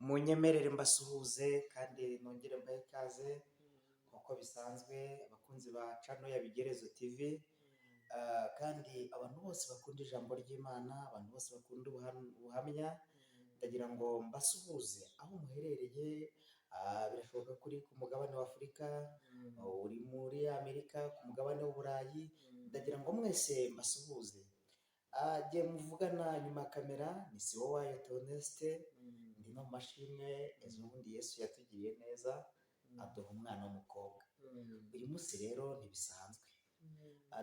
Munyemerere mbasuhuze kandi nongere mbahe ikaze nk'uko bisanzwe abakunzi ba cano ya Bigerezo TV, kandi abantu bose bakunda ijambo ry'Imana, abantu bose bakunda ubuhamya, ndagira ngo mbasuhuze aho muherereye. Birashoboka ko uri ku mugabane wa Afurika, uri muri Amerika, ku mugabane w'Uburayi, ndagira ngo mwese mbasuhuze. Igihe muvugana nyuma ya kamera ni Siwowayo Theoneste, ndi no mu mashimwe ejobundi Yesu yatugiriye neza aduha umwana w'umukobwa. Uyu munsi rero ntibisanzwe,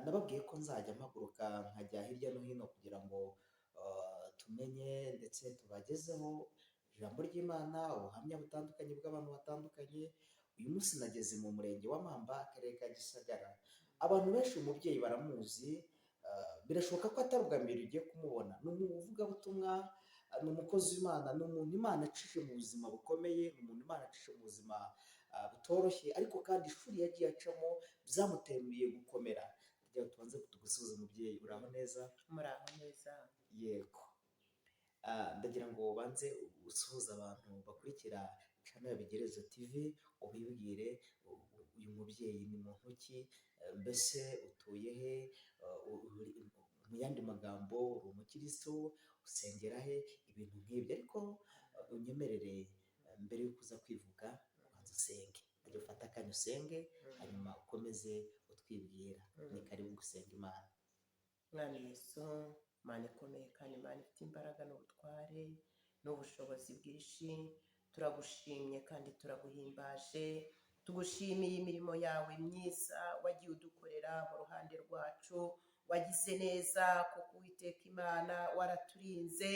nababwiye ko nzajya mpaguruka nkajya hirya no hino kugira ngo tumenye ndetse tubagezeho ijambo ry'Imana, ubuhamya butandukanye bw'abantu batandukanye. Uyu munsi nageze mu murenge wa Mamba, akarere ka Gisagara. Abantu benshi umubyeyi baramuzi, birashoboka ko atari ubwa mbere ugiye kumubona. Ni umuvugabutumwa, ni umukozi w'Imana, ni umuntu Imana acishe mu buzima bukomeye, ni umuntu Imana acishe mu buzima butoroshye, ariko kandi ishuri yagiye acamo byamuteruye gukomera. Kugira ngo tubanze tugusuhuze umubyeyi, uraho neza? Muraho neza. Yego. Ndagira ngo ubanze usuhuze abantu bakurikira chano ya Bigerezo TV, ubibwire uyu mubyeyi ni muntu ki, mbese utuye he, mu yandi magambo uri umukristo, usengera he, ibintu nk'ibyo. Ariko unyemerere mbere yo kuza kwivuga ubanza usenge, ndagira ufate akanya usenge, hanyuma ukomeze utwibwira. Ni karibu gusenga Imana. Mwami Yesu, Mana ikomeye kandi Imana ifite imbaraga n'ubutware n'ubushobozi bwinshi, turagushimye kandi turaguhimbaje. Tugushimiye imirimo yawe myiza wagiye udukorera mu ruhande rwacu. Wagize neza kuko Uwiteka Imana waraturinze.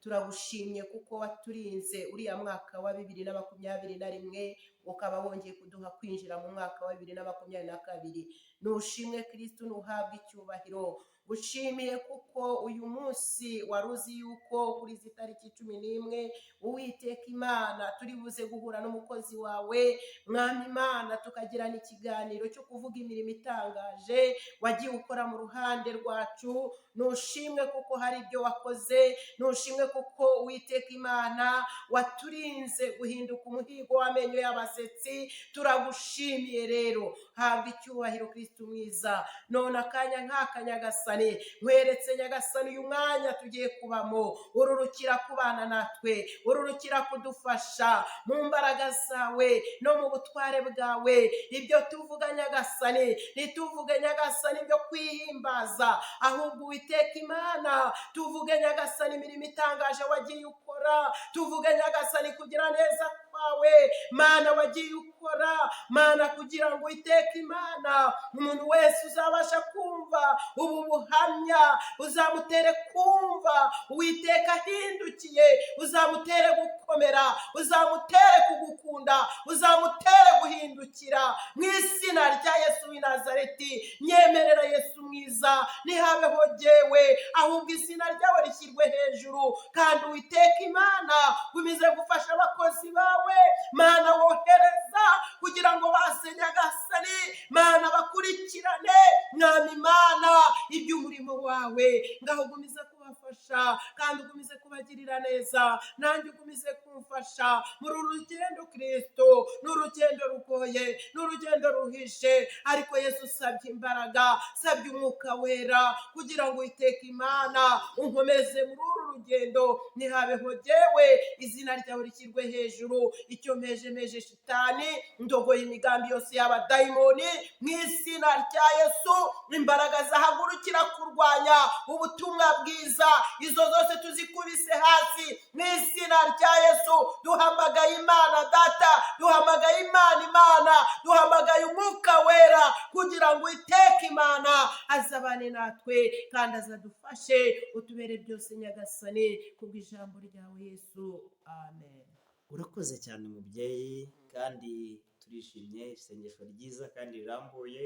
Turagushimye kuko waturinze uriya mwaka wa 2021, ukaba wongeye kuduha kwinjira mu mwaka wa 2022. Nushimwe Kristo, nuhabwe icyubahiro. Gushimiye kuko uyu munsi waruzi yuko kuri izi tariki 11 Uwiteka Imana turi buze guhura n'umukozi wawe Mwami Imana, tukagirana ikiganiro cyo kuvuga imirimo itangaje wagiye ukora mu ruhande rwacu. Nushimwe kuko hari ibyo wakoze, nushimwe kuko Uwiteka Imana waturinze guhinduka umuhigo w'amenyo y'abasetsi. Turagushimiye rero, habwa icyubahiro Kristo mwiza. None akanya nk'aka Nyagasani, nkweretse Nyagasani uyu mwanya tugiye kubamo, ururukira kubana natwe, ururukira kudufasha mu mbaraga zawe no mu butware bwawe. Ibyo tuvuga Nyagasani, ntituvuge Nyagasani byo kwihimbaza, ahubwo Uwiteka Imana tuvuge Nyagasani imirimo itangaje wagiye ukora. Tuvuge Nyagasani kugira neza kwawe Mana wagiye ukora, Mana, kugira ngo Uwiteka Imana umuntu wese uzabasha kumva ubu buhamya uzamutere kumva Uwiteka ahindukiye, uzamutere gukomera, uzamutere kugukunda, uzamutere guhindukira. Mu izina rya Yesu w'i Nazareti, nyemerera Yesu mwiza, ntihabeho jyewe, ahubwo izina ryawe rishyirwe hejuru. Kandi Uwiteka Imana gumize gufasha abakozi bawe Mana, wohereza kugira ngo base Nyagasani Mana bakurikirane Mwami Imana iby'umurimo wawe. Ngaho gumize kubafasha kandi ugumize kubagirira neza, nanjye ugumize kumfasha muri uru rugendo Kristo. N'urugendo rugoye, n'urugendo ruhishe, ariko Yesu usabye imbaraga, sabye umwuka wera kugira ngo Uwiteka Imana unkomeze muri uru rugendo. Ntihabeho jyewe, izina ryawe rishyirwe hejuru. Icyo meje shitani, ndogoye imigambi yose y'abadayimoni mu izina rya Yesu. Imbaraga zahagurukira kurwanya ubutumwa bwiza, izo zose tuzikubise hasi mu izina rya Yesu. Duhamagaye Imana Data, duhamagaye Imana, duhamagaye umwuka wera kugira ngo Uwiteka Imana azabane natwe kandi azadufashe. Utubere byose Nyagasani kubw'ijambo ryawe Yesu, amen. Urakoze cyane umubyeyi, kandi turishimye. Isengesho ryiza kandi rirambuye,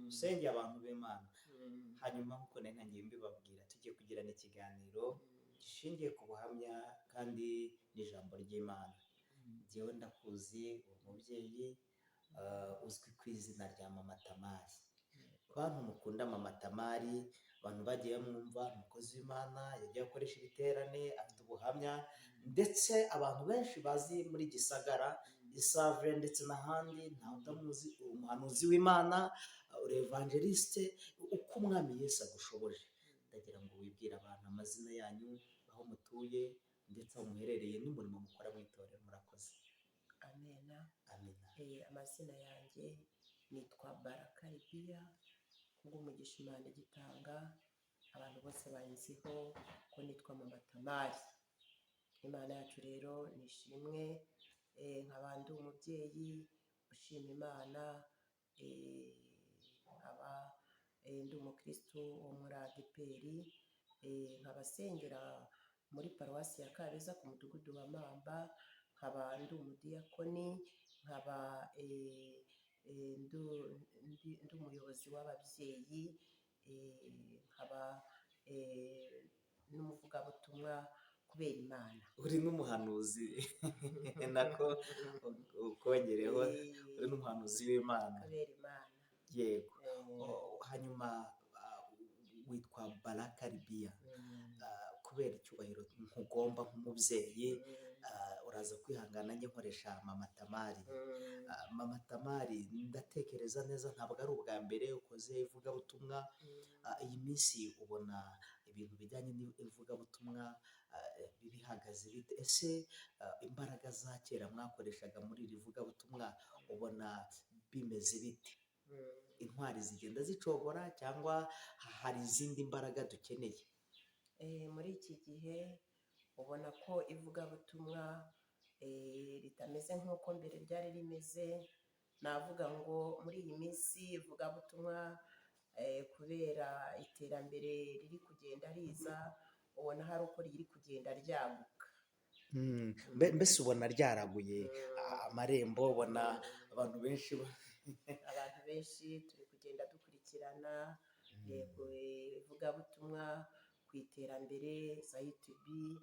usengeye abantu b'Imana. Hanyuma nk'uko ntangiye mbibabwira, tugiye kugirana ikiganiro gishingiye ku buhamya kandi n'ijambo ry'Imana. Jyewe ndakuzi, umubyeyi uzwi ku izina rya Mama Tamari. bantu mukunda mama Tamari, abantu bagiye bamwumva, umukozi w'Imana yagiye akoresha ibiterane, afite ubuhamya, ndetse abantu benshi bazi muri Gisagara, Isave ndetse n'ahandi, ntawe utamuzi, umuhanuzi w'Imana, uri evangeliste, uko umwami Yesu agushoboje. Ndagira ngo wibwire abantu amazina yanyu, aho mutuye, ndetse aho muherereye n'umurimo mukora mu itorero. Murakoze. amena. Amina. Amazina yanjye nitwa Baraka Libiya, kubw'umugisha Imana igitanga, abantu bose banziho ko nitwa mama Tamari. Imana yacu rero nishimwe, nkaba ndi umubyeyi ushima Imana, nkaba ndi umukristo wo muri ADEPR, nkaba sengera muri paruwasi ya Kabeza ku mudugudu wa Mamba, nkaba ndi umudiyakoni, nkaba ndi umuyobozi w'ababyeyi, nkaba n'umuvugabutumwa kubera Imana. Uri n'umuhanuzi nako ukongereho, uri n'umuhanuzi w'Imana. Kubera Imana. Yego. Hanyuma witwa Baraka Libiya, kubera icyubahiro nkugomba nk'umubyeyi, uraza kwihangana njye nkoresha mama Tamari. Mama Tamari, ndatekereza neza ntabwo ari ubwa mbere ukoze ivugabutumwa. Iyi minsi ubona ibintu bijyanye n'ivugabutumwa bihagaze bite? Ese imbaraga za kera mwakoreshaga muri iri vugabutumwa ubona bimeze bite? Intwari zigenda zicogora cyangwa hari izindi mbaraga dukeneye? Muri iki gihe ubona ko ivugabutumwa ritameze nk'uko mbere ryari rimeze. Navuga ngo muri iyi minsi ivugabutumwa kubera iterambere riri kugenda riza, ubona hari uko riri kugenda ryaguka. Mbese ubona ryaraguye amarembo, ubona abantu benshi turi kugenda dukurikirana ivugabutumwa ku iterambere za YouTube,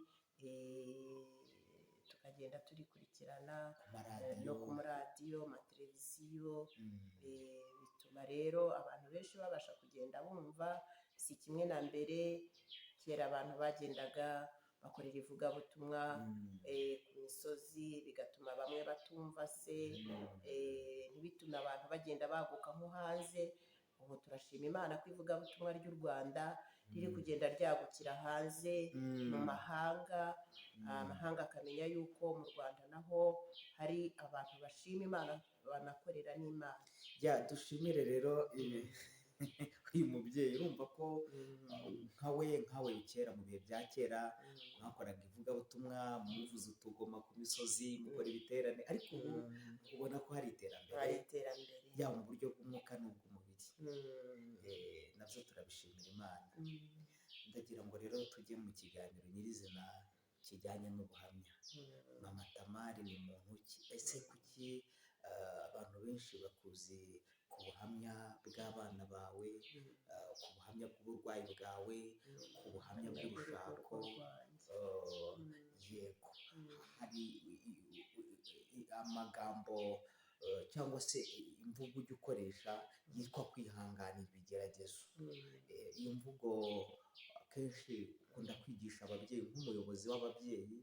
tukagenda turikurikirana no ku maradiyo, amateleviziyo, bituma rero abantu benshi babasha kugenda bumva. Si kimwe na mbere, kera abantu bagendaga bakorera ivugabutumwa ku misozi, bigatuma bamwe batumva se, ntibitume abantu bagenda baguka nko hanze. Ubu turashima Imana ko ivugabutumwa ry'u Rwanda riri kugenda ryagukira hanze mu mahanga, amahanga akamenya yuko mu Rwanda naho hari abantu bashima Imana, banakorera n'Imana. Dushimire rero uyu mubyeyi. Urumva ko nkawe kera, mu bihe bya kera, mwakoraga ivugabutumwa, muvuza utugoma ku misozi, mukora ibiterane, ariko ubu ubona ko hari iterambere, yaba mu buryo bw'umwuka n'ubw'umubiri. Nabyo turabishimira Imana. Ndagira ngo rero tujye mu kiganiro nyirizina kijyanye n'ubuhamya. Mama Tamari ni muntu ki? Ese kuki abantu benshi bakuzi ku buhamya bw'abana bawe, ku buhamya bw'uburwayi bwawe, ku buhamya bw'urushako? Yego. Hari amagambo cyangwa se imvugo ujya ukoresha yitwa kwihanganira ibigeragezo. Iyo mvugo akenshi ukunda kwigisha ababyeyi, nk'umuyobozi w'ababyeyi,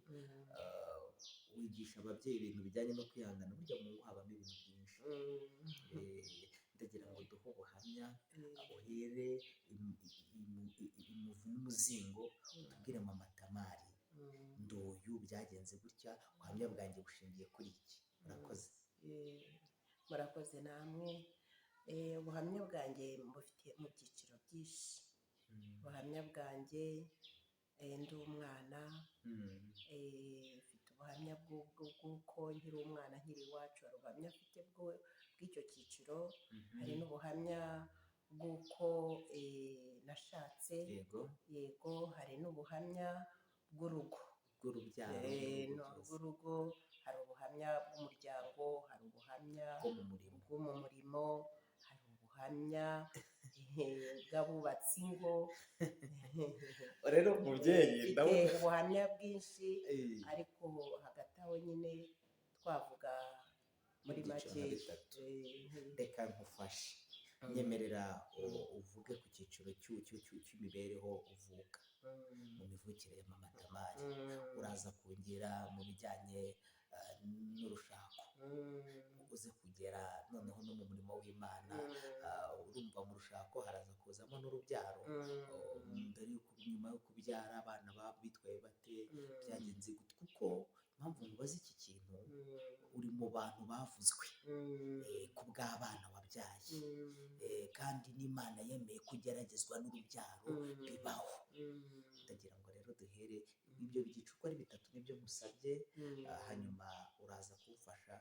wigisha ababyeyi ibintu bijyanye no kwihangana. Burya mu ngo habamo ibintu byinshi. Ndagira ngo duhe ubuhamya, uhere imuvu n'umuzingo, utubwire mama Tamari, nduyu byagenze gutya, ubuhamya bwanjye bushingiye kuri iki. Murakoze. Murakoze namwe. Ubuhamya bwanjye mbufite mu byiciro byinshi. Ubuhamya bwanjye ndi umwana, mfite ubuhamya bw'uko nkiri umwana, nkiri iwacu, hari ubuhamya mfite bw'icyo cyiciro. Hari n'ubuhamya bw'uko nashatse. Yego. Hari n'ubuhamya bw'urugo, bw'urugo. Hari ubuhamya bw'umuryango, hari ubuhamya bwo mu murimo, hari ubuhamya bw'abubatsi ingo. Rero mubyeyi, mfite ubuhamya bwinshi, ariko hagati aho nyine twavuga muri make. Reka nkufashe. nyemerera uvuge ku cyiciro cy'imibereho uvuka mu mivukire ya mama Tamari, uraza kongera mu bijyanye n'urushako, uze kugera noneho no mu murimo w'Imana. Urumva mu rushako haraza kuzamo n'urubyaro. Mbere y'uko nyuma yo kubyara abana bitwaye bate, byagenze gute? Kuko impamvu mubaza iki kintu, uri mu bantu bavuzwe ku bw'abana wabyaye, kandi n'Imana yemeye kugeragezwa n'urubyaro bibaho. Ndagira ngo rero duhere ibyo byiciro uko ari bitatu nibyo musabye, hanyuma uraza kumfasha.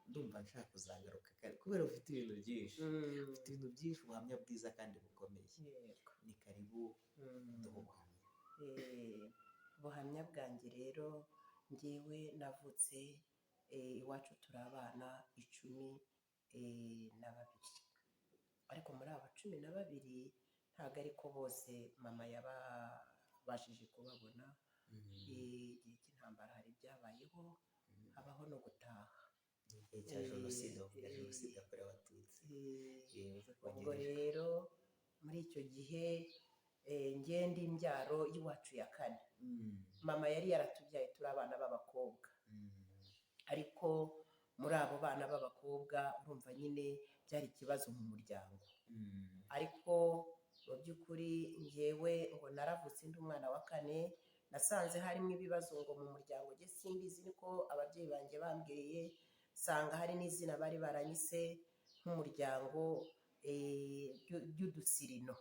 Ndumva nshaka kuzagaruka kubera ufite ibintu byinshi, ubuhamya bwiza kandi bukomeye. Ni karibu duhe ubuhamya. Ubuhamya bwanjye rero, njyewe navutse iwacu turi abana 12, ariko muri aba 12 ntabwo ariko bose mama yababashije kubabona. Igihe cy'intambara hari ibyabayeho, habaho no gutaha. Igihe cya jenoside yakorewe Abatutsi. Ubwo rero muri icyo gihe njye ndi imbyaro y'iwacu ya 4. Mama yari yaratubyaye turi abana b'abakobwa, ariko muri abo bana b'abakobwa urumva nyine byari ikibazo mu muryango. Ariko mu by'ukuri njyewe ngo naravutse ndi umwana wa 4, nasanze harimo ibibazo ngo mu muryango, njye simbizi, niko ababyeyi banjye bambwiye. Nsanga hari n'izina bari baranyise nk'umuryango ry'udusirino.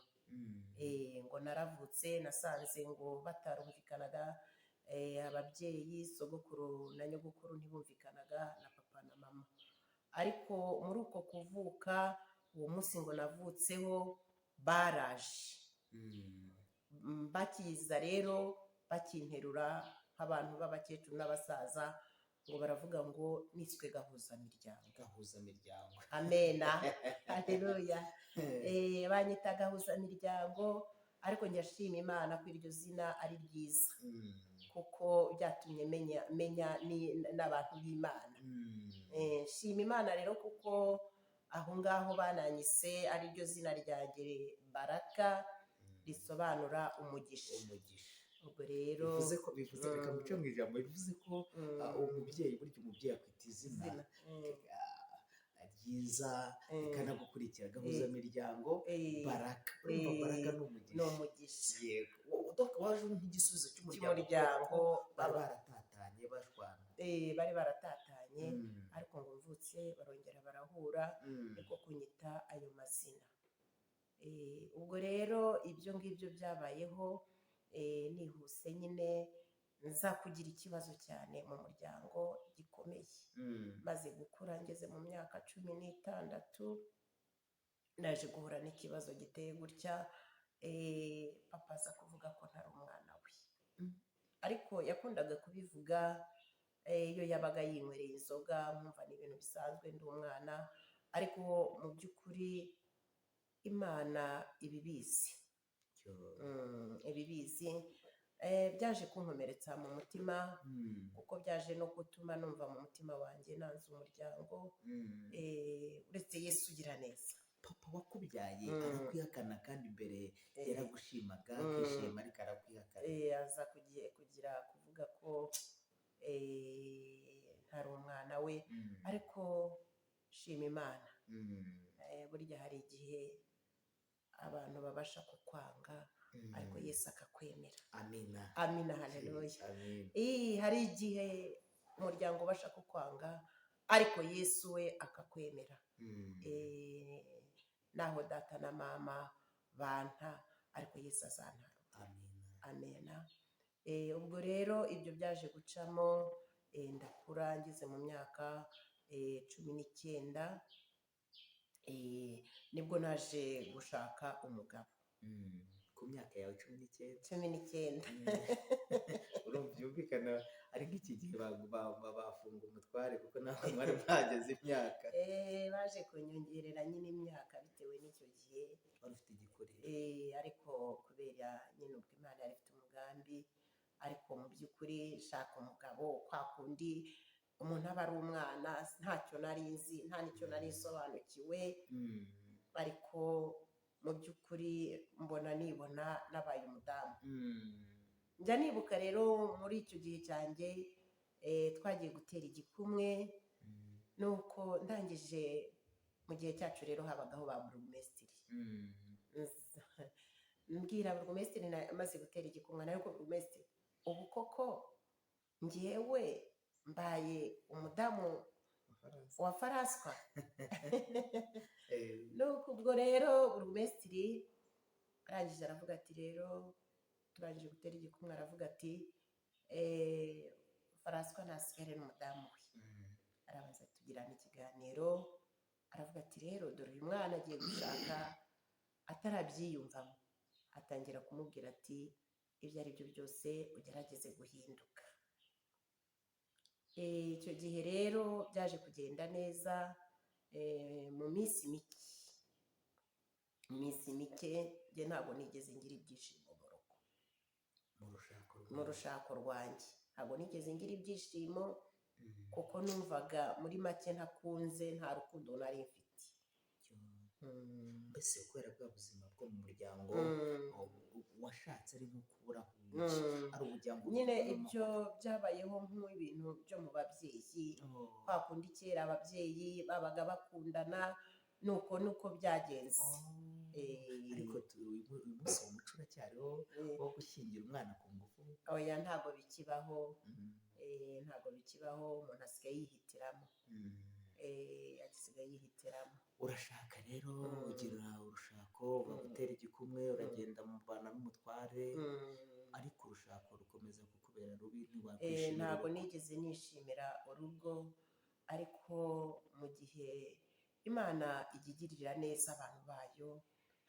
Ngo naravutse nasanze ngo batarumvikanaga, ababyeyi sogokuru na nyogokuru ntibumvikanaga na papa na mama. Ariko muri uko kuvuka, uwo munsi ngo navutseho baraje, bakiza rero bakinterura nk'abantu b'abakecuru n'abasaza, ngo baravuga ngo niswe gahuzamiryango. Amena, haleluya. Banyita gahuzamiryango, ariko njyashima Imana ko iryo zina ari ryiza, kuko byatumye menya n'abantu b'Imana. Shima Imana rero kuko aho ngaho bananyise ari ryo zina ryanjye Baraka, risobanura umugisha. Ubwo rero bivuze reka muce mu ijambo, bivuze ko umubyeyi, burya umubyeyi akwita izina ryiza rikanagukurikira. Gahuzamiryango, Baraka. Urumva Baraka ni umugisha. Yego, waje nk'igisubizo cy'umuryango. Bari baratatanye bashwana, bari baratatanye, ariko ngo mvutse barongera barahura, niko kunyita ayo mazina. Ubwo rero ibyo ngibyo byabayeho, nihuse nyine nza kugira ikibazo cyane mu muryango gikomeye. Maze gukura ngeze mu myaka 16, naje guhura n'ikibazo giteye gutya. Papa aza kuvuga ko ntari umwana we, ariko yakundaga kubivuga iyo yabaga yinywereye inzoga, nkumva ni ibintu bisanzwe ndi umwana, ariko mu by'ukuri Imana ibibizi. Byaje kunkomeretsa mu mutima, kuko byaje no gutuma numva mu mutima wanjye nanze umuryango. Uretse Yesu ugira neza, papa wakubyaye arakwihakana, kandi mbere yaragushimaga akishima, ariko arakwihakana. Aza kugira kuvuga ko ntari umwana we, ariko shima Imana. Burya hari igihe abantu babasha kukwanga, ariko Yesu akakwemera. Amina, haleluya. Hari igihe umuryango ubasha kukwanga, ariko Yesu we akakwemera. Naho data na mama banta, ariko Yesu azantara. Amena. Ubwo rero ibyo byaje gucamo, ndakura ngeze mu myaka 19, nibwo naje gushaka umugabo. Ku myaka yawe 19? 19. Urumva byumvikana ari nk'iki gihe bafunga umutware, kuko nawe mwari mwageze imyaka. Baje kunyongerera nyine imyaka bitewe n'icyo gihe wari ufite igikuriro. Ariko kubera nyine ubwo Imana yari ifite umugambi, ariko mu by'ukuri shaka umugabo kwa kundi umuntu aba ari umwana ntacyo nari nzi nta n'icyo nari nsobanukiwe, ariko mu by'ukuri mbona nibona nabaye umudamu. njya nibuka rero muri icyo gihe cyanjye twagiye gutera igikumwe, nuko ndangije mu gihe cyacu rero habagaho ba burugumesitiri. mbwira burugumesitiri amaze gutera igikumwe, ariko burugumesitiri ubu koko ngewe mbaye umudamu wa Faraswa. nuko ubwo rero burugumesitiri arangije aravuga ati rero turangije gutera igikumwe, aravuga ati Faraswa ntasigare n'umudamu we. arabanza tugirana ikiganiro, aravuga ati rero dore uyu mwana agiye gushaka atarabyiyumvamo. atangira kumubwira ati ibyo ari byo byose ugerageze guhinduka. icyo gihe rero byaje kugenda neza. mu minsi mike njye ntabwo nigeze ngira ibyishimo mu rushako rwanjye, ntabwo nigeze ngira ibyishimo kuko numvaga muri make ntakunze, nta rukundo nari mfite. mbese kubera bwa buzima bwo mu muryango washatse ari nko kubura ari umuryango nyine ibyo byabayeho nk'ibintu byo mu babyeyi, kwa kundi kera ababyeyi babaga bakundana, nuko byagenze. ariko uyu munsi uwo muco uracyariho wo gushyingira umwana ku ngufu? oya, ntabwo bikibaho. ntabwo bikibaho, umuntu asigaye yihitiramo. urashaka rero ugira urushako, ugutera igikumwe, uragenda mubana n'umutware, ariko urushako rukomeza kukubera rubi, ntiwakwishimira. ntabwo nigeze nishimira urugo, ariko mu gihe Imana ijya igirira neza abantu bayo,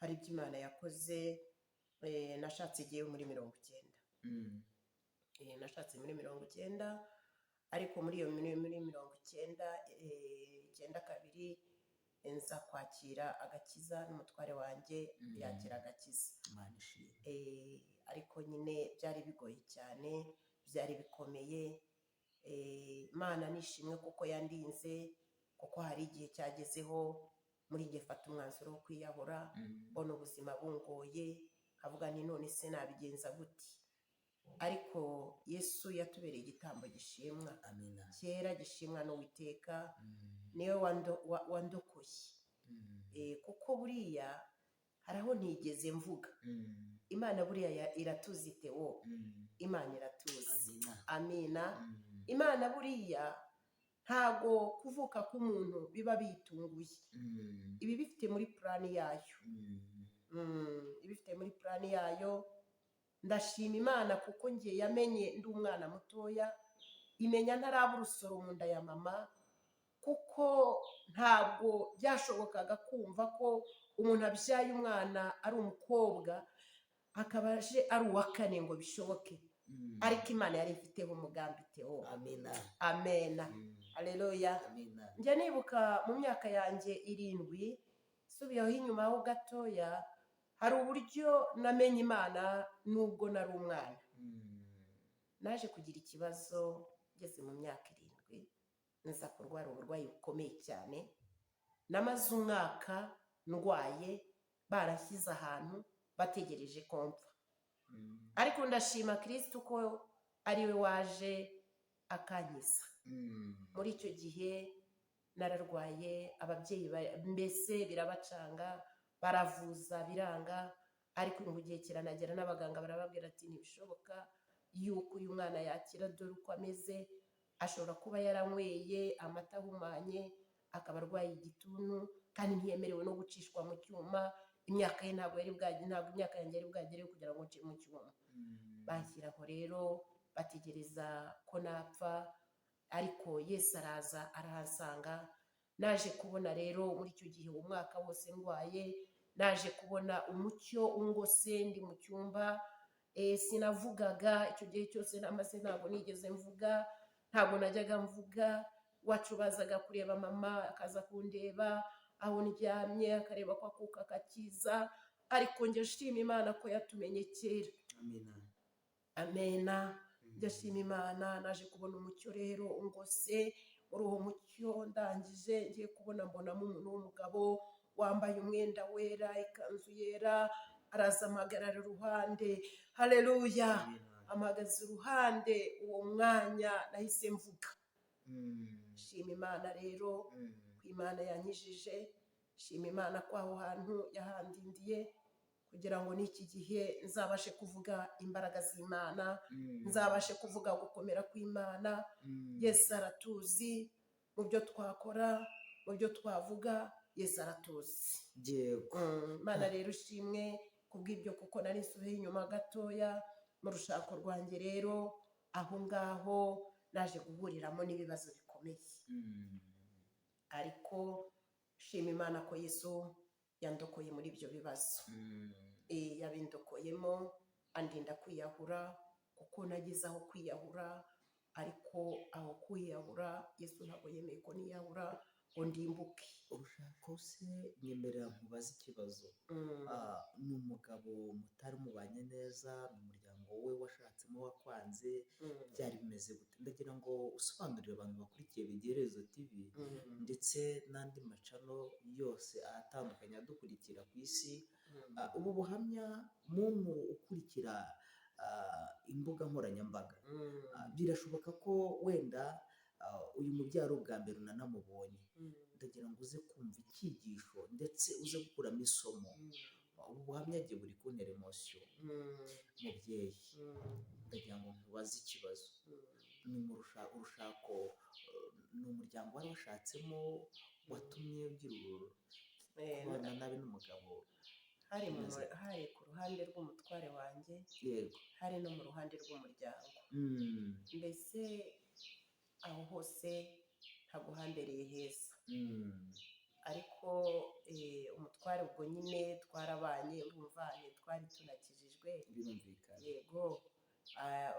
hari ibyo Imana yakoze. nashatse igihe muri 90. nashatse muri 90, ariko muri iyo muri 92 nza kwakira agakiza, n'umutware wanjye yakira agakiza. ariko nyine byari bigoye cyane, byari bikomeye. Imana nishimwe kuko yandinze, kuko hari igihe cyagezeho muri igihe fata umwanzuro wo kwiyahura, mbona ubuzima bungoye, avuga nti none se nabigenza gute? ariko Yesu yatubereye igitambo gishimwa, kera gishimwa n'Uwiteka, niwe wandokoye. kuko buriya hari aho ntigeze mvuga. Imana buriya iratuzi Theo, Imana iratuzi. Amina. Imana buriya ntago kuvuka k'umuntu biba bitunguye, ibi bifite muri plani yayo. ibifite muri plani yayo. ndashima Imana kuko ngiye yamenye ndi umwana mutoya, imenya ntaraba urusoro mu nda ya mama, kuko ntabwo byashobokaga kumva ko umuntu abyaye umwana ari umukobwa akaba aje ari uwa kane ngo bishoboke. ariko Imana yari ifiteho umugambi Theo. Amena. Haleluya. njya nibuka mu myaka yanjye 7, subiyeho inyuma ho gatoya, hari uburyo namenye Imana nubwo nari umwana. naje kugira ikibazo ngeze mu myaka 7, nza kurwara uburwayi bukomeye cyane. namaze umwaka ndwaye, barashyize ahantu bategereje ko mpfa. ariko ndashima Kristo ko ari we waje akankiza. muri icyo gihe nararwaye, ababyeyi mbese birabacanga, baravuza biranga, ariko mu gihe kiranagera n'abaganga barababwira ati ntibishoboka yuko uyu mwana yakira, dore uko ameze, ashobora kuba yaranyweye amata ahumanye, akaba arwaye igituntu, kandi ntiyemerewe no gucishwa mu cyuma. imyaka ye ntabwo imyaka yanjye yari bwagereyo kugira ngo nce mu cyuma. banshyiraho rero, bategereza ko napfa, ariko Yesu araza arahasanga. naje kubona rero muri icyo gihe umwaka wose ndwaye, naje kubona umucyo ungose ndi mu cyumba. sinavugaga icyo gihe cyose, namaze ntabwo nigeze mvuga, ntabwo najyaga mvuga. wacu bazaga kureba mama, akaza kundeba aho ndyamye, akareba ko akuka kakiza. ariko njye nshima Imana ko yatumenye kera. Amena. ndashima imana naje kubona umucyo rero ngose muri uwo mucyo ndangije ngiye kubona mbonamo umuntu w'umugabo wambaye umwenda wera ikanzu yera araza amahagarara iruhande haleluya amagaze iruhande uwo mwanya nahise mvuga shima imana rero ko imana yankijije shima imana ko aho hantu yahandindiye kugira ngo n'iki gihe nzabashe kuvuga imbaraga z'imana nzabashe kuvuga gukomera kw'imana yesu aratuzi mu byo twakora mu byo twavuga yesu aratuzi imana rero ushimwe kubw'ibyo kuko nari nsubiye inyuma gatoya mu rushako rwanjye rero aho ngaho naje guhuriramo n'ibibazo bikomeye ariko shima imana ko yesu yandokoye muri ibyo bibazo yabindokoyemo andinda kwiyahura kuko nagize aho kwiyahura ariko aho kwiyahura yesu ntabwo yemeye ko niyahura ngo ndimbuke. Urushako se nyemerera nkubaze ikibazo. Ni umugabo mutari mubanye neza, ni umuryango we washatsemo wakwanze, byari bimeze gute? Ndagira ngo usobanurire abantu bakurikiye Bigerezo TV ndetse n'andi macano yose atandukanye adukurikira ku isi, ubu buhamya muntu ukurikira imbuga nkoranyambaga, birashoboka ko wenda uyu mubyaro bwa mbere unanamubonye, ndagira ngo uze kumva icyigisho ndetse uze gukuramo isomo. Ubu buhamya bwe buri kuntera emosiyo. Mubyeyi, ndagira ngo nkubaze ikibazo. Ni mu urushako, ni umuryango wari washatsemo watumye ugira kubana nabi n'umugabo? Hari ku ruhande rw'umutware wanjye, Yego. hari no mu ruhande rw'umuryango. Mbese aho hose ntabwo hambereye heza, ariko umutware ubwo nyine twarabanye, urumva twari tunakijijwe. Birumvikana. Yego,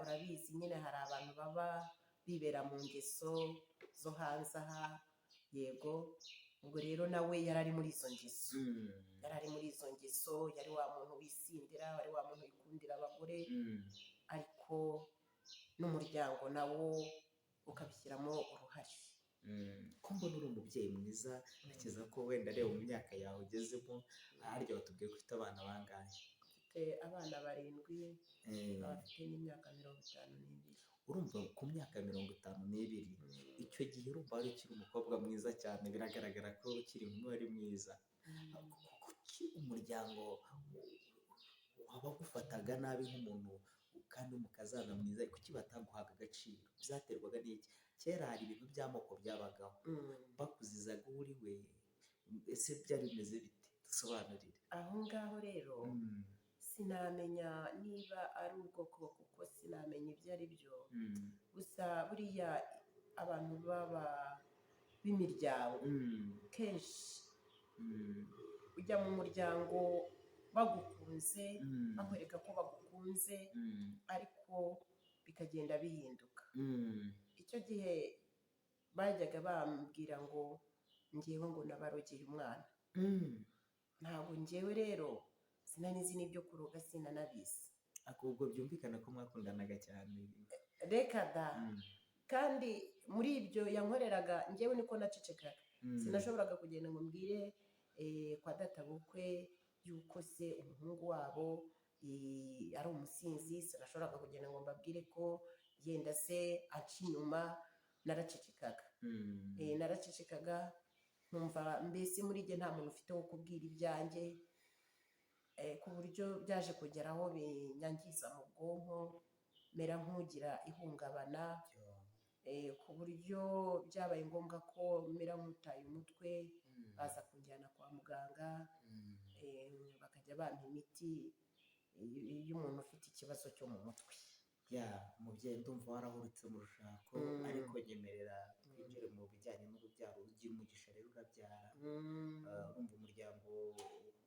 urabizi nyine hari abantu baba bibera mu ngeso zo hanze aha. Yego, ubwo rero nawe yari ari muri izo ngeso, yari ari muri izo ngeso, yari wa muntu wisindira, wari wa muntu wikundira abagore, ariko n'umuryango nawo ukabishyiramo uruhare. Ko mbona uri umubyeyi mwiza, ntekereza ko wenda areba mu myaka yawe ugezemo, harya watubwiye ko ufite abana bangahe? Mfite abana 7, abafite n'imyaka 52. Urumva ku myaka 52, icyo gihe urumva wari ukiri umukobwa mwiza cyane, biragaragara ko ukiri inkumi wari mwiza. Kuki umuryango wabagufataga nabi nk'umuntu kandi umukazana mwiza, kuki bataguhaga agaciro? Byaterwaga n'iki? Kera hari ibintu by'amoko byabagaho, bakuzizaga uri we, ese byari bimeze bite? Dusobanurire. Aho ngaho rero sinamenya niba ari ubwoko kuko sinamenya ibyo ari byo, gusa buriya abantu baba b'imiryango kenshi ujya mu muryango bagukunze, bakwereka ko bagukunze, ariko bikagenda bihinduka. Icyo gihe bajyaga bambwira ngo ngewe ngo nabarogeye umwana, ntabwo ngewe rero sinari nzi n'ibyo kuroga, sinanabizi. Ubwo byumvikana ko mwakundanaga cyane. Reka da, kandi muri ibyo yankoreraga ngewe niko nacecekaga, sinashoboraga kugenda ngo mbwire kwa databukwe yuko se umuhungu wabo ari umusinzi, sinashoboraga kugenda ngo mbabwire ko yenda se aca inyuma. Naracecekaga, naracecekaga, nkumva mbese muri jye nta muntu ufite wo kubwira ibyanjye, ku buryo byaje kugera aho binyangiza mu bwonko, mera nk'ugira ihungabana, ku buryo byabaye ngombwa ko mera nk'utaye umutwe, baza kunjyana kwa muganga, bakajya bampa imiti y'umuntu ufite ikibazo cyo mu mutwe. Umubyeyi, ndumva warahurutse mu rushako, ariko nyemerera twinjire mu bijyanye n'urubyaro. Ugira umugisha rero urabyara, urumva umuryango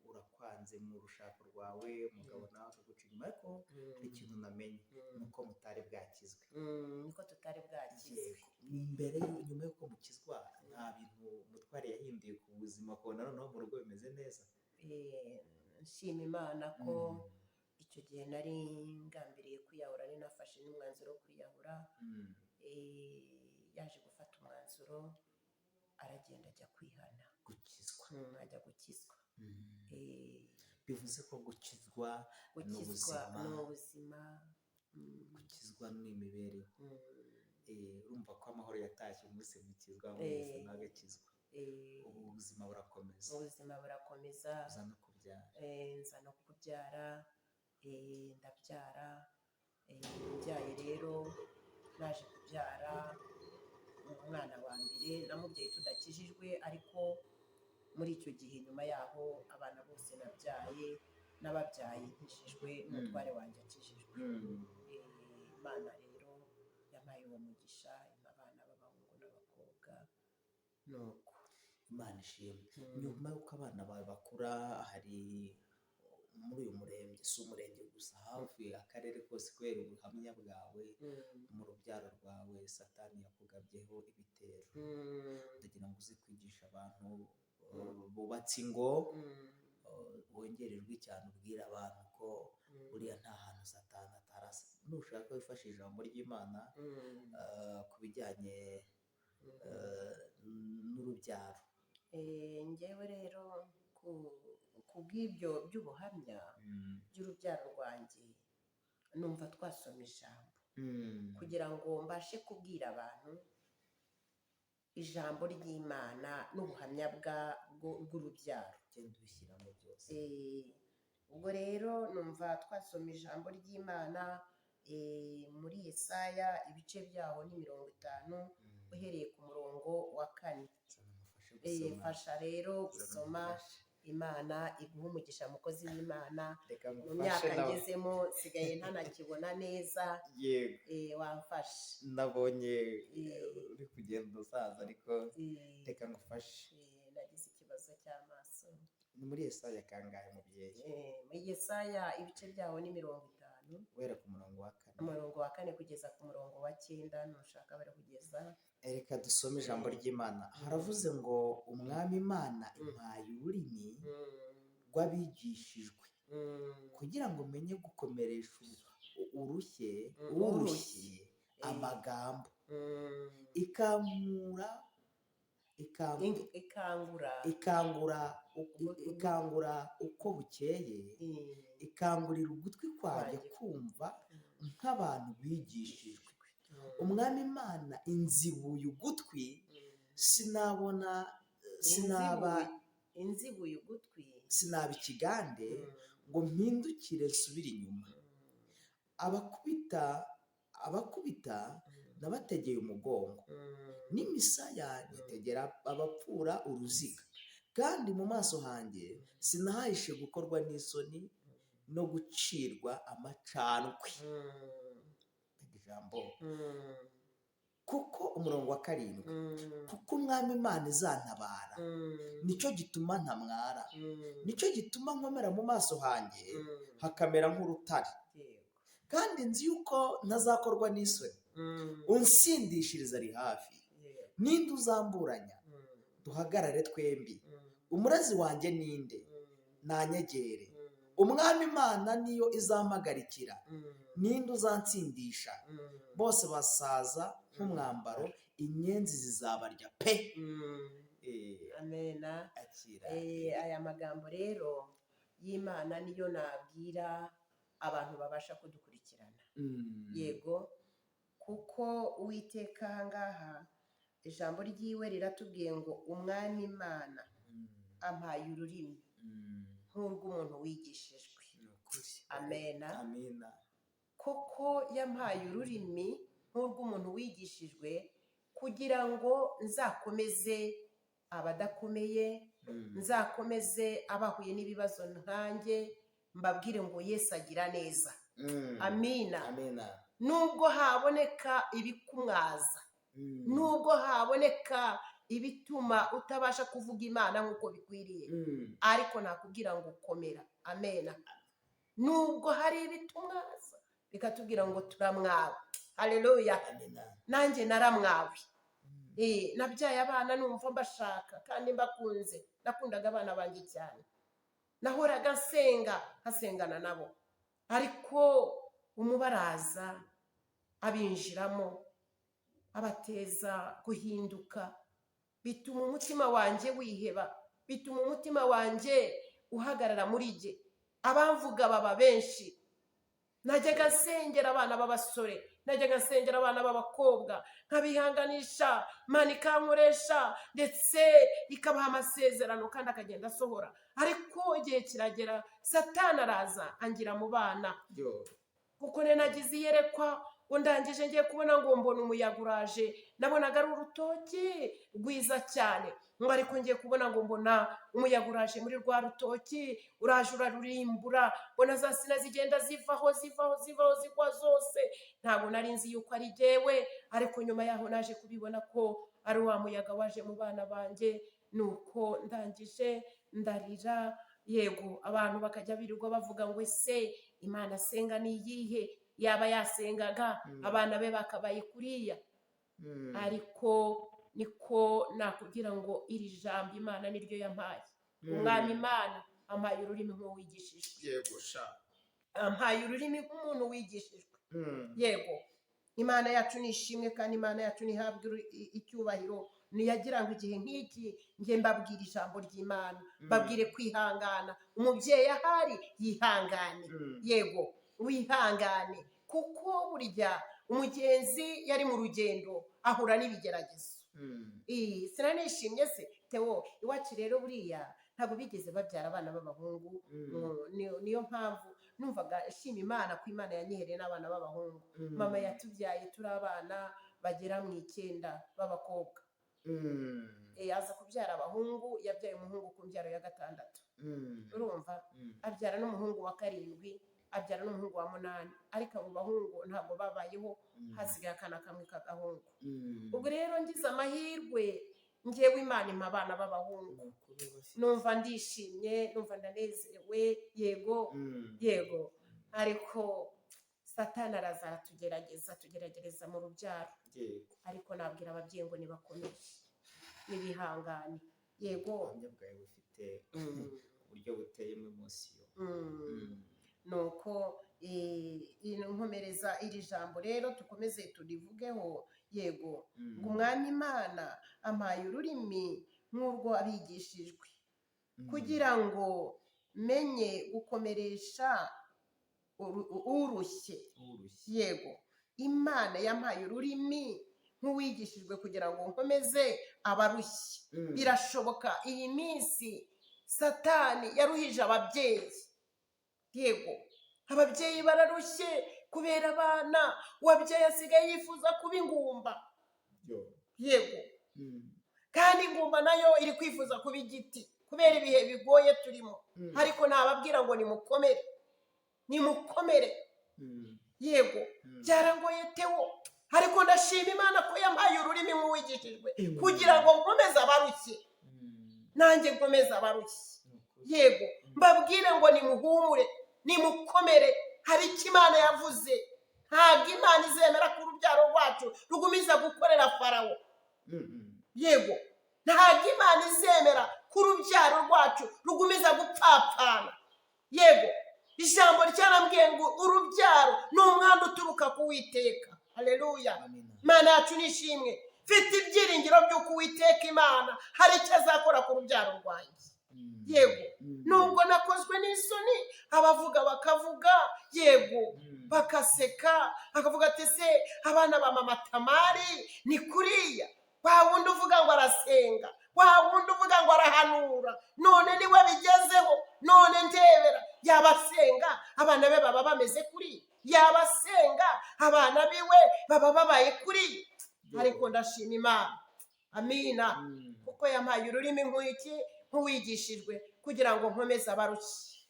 urakwanze mu rushako rwawe, umugabo nawe akaguca inyuma, ariko hari ikintu namenye, ni uko mutari bwakizwe. Niko tutari bwakizwe. Nyuma y'uko mukizwa, nta bintu umutware yahinduye ku buzima, ukabona noneho mu rugo bimeze neza? Nshima Imana ko icyo gihe nari ngambiriye kwiyahura, nari nafashe n'umwanzuro wo kwiyahura. Yaje gufata umwanzuro aragenda ajya kwihana, gukizwa. ajya gukizwa. Bivuze ko gukizwa ni ubuzima, ni ubuzima, gukizwa ni imibereho. Urumva ko amahoro yatashye umunsi mukizwa, mwese mwagakizwa. Ubu ubuzima burakomeza, uza no kubyara. Nza no kubyara, ndabyara. Mbyaye rero, naje kubyara umwana wa mbere namubyaye tudakijijwe, ariko muri icyo gihe nyuma yaho abana bose nabyaye n'ababyaye nkijijwe, umutware wanjye akijijwe. Imana rero yampaye uwo mugisha, abana b'abahungu n'abakobwa. Nuko Imana ishimwe. Nyuma y'uko abana bawe bakura, hari muri uyu murenge, si umurenge gusa, hafi akarere kose, kubera ubuhamya bwawe mu rubyaro rwawe Satani yakugabyeho ibitero. Ndagira ngo uze kwigisha abantu bubatse ingo, wongererwe cyane, ubwira abantu ko buriya nta hantu Satani atarasa. Nushaka wifashisha ijambo ry'Imana ku bijyanye n'urubyaro. Njyewe rero ku bw'ibyo by'ubuhamya by'urubyaro rwanjye, numva twasoma ijambo kugira ngo mbashe kubwira abantu ijambo ry'Imana n'ubuhamya bw'urubyaro. Genda ubishyiramo byose. Ubwo rero numva twasoma ijambo ry'Imana muri Yesaya, ibice byaho ni 50, uhereye ku murongo wa 4. Fasha rero gusoma. Imana iguha umugisha, mukozi w'Imana. Mu myaka ngezemo sigaye ntanakibona neza. Yego, wamfashe. nabonye uri kugenda usaza, ariko reka ngufashe. Nagize ikibazo cy'amaso. Ni muri Yesaya kangahe mubyeyi? Muri Yesaya ibice byaho ni 50, guhera ku murongo wa 4. umurongo wa 4 kugeza ku murongo wa 9, nushaka bari kugeza. Reka dusome ijambo ry'Imana. Haravuze ngo umwami Imana impaye ururimi rw'abigishijwe, kugira ngo menye gukomeresha urushye amagambo, ikangura uko bukeye, ikangurira ugutwi kwanjye kumva nk'abantu bigishijwe. Umwami Imana inzibuye ugutwi, sinaba ikigande ngo mpindukire nsubire inyuma. Abakubita nabategeye umugongo, n'imisaya nyitegera abapfura uruziga. Kandi mu maso hanjye sinahahishe gukorwa n'isoni no gucirwa amacandwe. Ijambo kuko umurongo wa 7, kuko umwami Imana izantabara, nicyo gituma ntamwara, nicyo gituma nkomera mu maso hanjye hakamera nk'urutare. Kandi nzi yuko ntazakorwa n'isoni, unsindishiriza ari hafi. Ninde uzamburanya? Duhagarare twembi. Umurazi wanjye ninde? Nanyegere. Umwami Imana niyo izampagarikira. Ninde uzansindisha? Bose basaza nk'umwambaro, inyenzi zizabarya pe. Amena. Akira. Aya magambo rero y'Imana niyo nabwira abantu babasha kudukurikirana. Yego, kuko Uwiteka ahangaha ijambo ryiwe riratubwiye ngo umwami Imana ampaye ururimi nk'urw'umuntu wigishijwe. Amena. Koko yampaye ururimi nk'urw'umuntu wigishijwe, kugira ngo nzakomeze abadakomeye, nzakomeze abahuye n'ibibazo nkanjye, mbabwire ngo Yesu agira neza. Amina. Nubwo haboneka ibikumwaza, nubwo haboneka ibituma utabasha kuvuga Imana nk'uko bikwiriye, ariko nakubwira ngo komera. Amena. Nubwo hari ibitumwaza bikatubwira ngo turamwawe. Haleluya. Nanjye naramwawe. Nabyaye abana numva mbashaka kandi mbakunze. Nakundaga abana banjye cyane, nahoraga nkasengana nabo, ariko umubaraza abinjiramo abateza guhinduka, bituma umutima wanjye wiheba, bituma umutima wanjye uhagarara muri jye. Abamvuga baba benshi. Najyaga nsengera abana b'abasore, najyaga nsengera abana b'abakobwa, nkabihanganisha, Imana ikankoresha ndetse ikabaha amasezerano kandi akagenda asohora. Ariko igihe kiragera Satani araza angira mu bana, kuko nagize iyerekwa ngo ndangije ngiye kubona ngo mbona umuyaga uraje, nabonaga ari urutoki rwiza cyane, ngo ariko ngiye kubona ngo mbona umuyaga uraje muri rwa rutoki, uraje urarurimbura, mbona za sina zigenda zivaho zigwa zose. Ntabwo nari nzi yuko ari jyewe, ariko nyuma yaho naje kubibona ko ari wa muyaga waje mu bana banjye. Nuko ndangije ndarira, yego abantu bakajya birirwa bavuga ngo ese Imana asenga ni iyihe, yaba yasengaga abana be bakabaye kuriya. Ariko niko nakubwira ngo iri jambo Imana niryo yampaye. Umwami Imana ampaye ururimi nk'uwigishijwe, yego sha, ampaye ururimi nk'umuntu wigishijwe. Yego, Imana yacu ni ishimwe kandi Imana yacu ntihabwe icyubahiro. Niyagira ngo igihe nk'iki njye mbabwira ijambo ry'Imana, mbabwire kwihangana. Umubyeyi ahari yihangane, yego wihangane, kuko burya umugenzi yari mu rugendo ahura n'ibigeragezo. Sinanishimye se Theo, iwacu rero buriya ntabwo bigeze babyara abana b'abahungu. Niyo mpamvu numvaga shima Imana ko Imana yanyihereye n'abana b'abahungu. Mama yatubyaye turi abana bagera mu 9 b'abakobwa. Aza kubyara abahungu, yabyaye umuhungu ku mbyaro ya 6. Urumva, abyara n'umuhungu wa 7, abyara n'umuhungu wa 8, ariko abo bahungu ntabwo babayeho, hasigaye akana kamwe k'agahungu. Ubwo rero ngize amahirwe, njyewe Imana impa abana b'abahungu, numva ndishimye, numva ndanezerewe. Yego, ariko Satani araza aratugerageza mu rubyaro. Ariko nabwira ababyeyi ngo nibakomere, nibihangane. Yego, ubuhamya bwawe bufite uburyo buteyemo emosiyo. nuko nkomereza iri jambo rero tukomeze turivugeho. Yego, ngo umwami Imana ampaye ururimi nk'urwo abigishijwe, kugira ngo menye gukomeresha urushye. Yego, Imana yampaye ururimi nk'uwigishijwe kugira ngo nkomeze abarushye. Birashoboka iyi minsi Satani yaruhije ababyeyi. Yego, ababyeyi bararushye kubera abana, uwabyaye asigaye yifuza kuba ingumba. Yego, kandi ingumba nayo iri kwifuza kuba igiti kubera ibihe bigoye turimo. Ariko nababwira ngo nimukomere. Yego, byarangoye Theo, ariko ndashima Imana ko yampaye ururimi nk'uwigishijwe kugira ngo nkomeze abarushye, nanjye nkomeze abarushye. Yego, mbabwire ngo nimuhumure, nimukomere. Hari icyo Imana yavuze. Ntabwo Imana izemera ko urubyaro rwacu rugumiza gukorera Farawo. Yego, ntabwo Imana izemera ko urubyaro rwacu rugumiza gupfapfana. Yego, ijambo ryarambwiye ngo urubyaro ni umwanda uturuka ku Uwiteka. Haleluya, Imana yacu nishimwe. Mfite ibyiringiro by'uko Uwiteka Imana hari icyo azakora ku rubyaro rwanjye. Yego, nubwo nakozwe n'isoni, abavuga bakavuga, yego, bakaseka, bakavuga ati se abana ba mama Tamari ni kuriya, wa wundi uvuga ngo arasenga, wa wundi uvuga ngo arahanura, none niwe bigezeho. None ndebera, yabasenga abana be baba bameze kuri, yabasenga abana biwe baba babaye kuri. Ariko ndashima Imana, amina, kuko yampaye ururimi nk'uwigishijwe kugira ngo nkomeze abarushye.